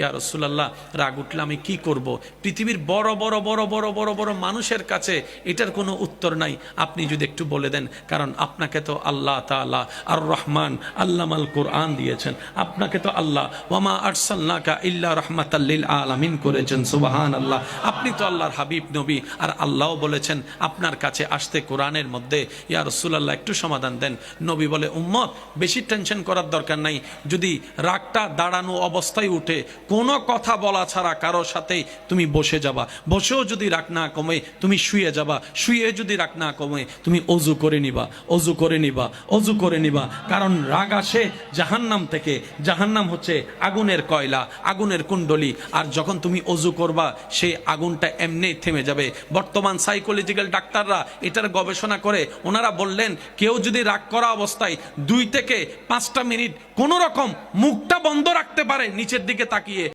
ইয়া রাসূলুল্লাহ, রাগ উঠলে আমি কি করব? পৃথিবীর বড় বড় বড় বড় বড় বড় মানুষের কাছে এটার কোনো উত্তর নাই, আপনি যদি একটু বলে দেন। কারণ আপনাকে তো আল্লাহ তাআলা আর রহমান আল্লামাল কোরআন দিয়েছেন, আপনাকে তো আল্লাহ ওয়ামা আরসালনাকা ইল্লা রাহমাতাল লিল আলামিন করেছেন। সুবহানাল্লাহ, আপনি তো আল্লাহর হাবিব নবী, আর আল্লাহও বলেছেন আপনার কাছে আসতে কোরআনের মধ্যে। ইয়া রাসূলুল্লাহ, একটু সমাধান দেন। নবী বলে, উম্মত বেশি টেনশন করার দরকার নাই, যদি রাগটা দাঁড়ানো অবস্থায় উঠে কোনো কথা বলা ছাড়া কারো সাথে তুমি বসে যাবা, বসেও যদি রাগ না কমে তুমি শুয়ে যাবা, শুয়ে যদি রাগ না কমে তুমি অজু করে নিবা, অজু করে নিবা, অজু করে নিবা। কারণ রাগ আসে জাহান্নাম থেকে, জাহান্নাম হচ্ছে আগুনের কয়লা, আগুনের কুণ্ডলী, আর যখন তুমি অজু করবা সেই আগুনটা এমনি থেমে যাবে। বর্তমান সাইকোলজিক্যাল ডাক্তাররা এটার গবেষণা করে ওনারা বললেন, কেউ যদি রাগ করা অবস্থায় 2 থেকে 5টা মিনিট কোন রকম মুখটা বন্ধ রাখতে পারে নিচের দিকে তাকিয়ে,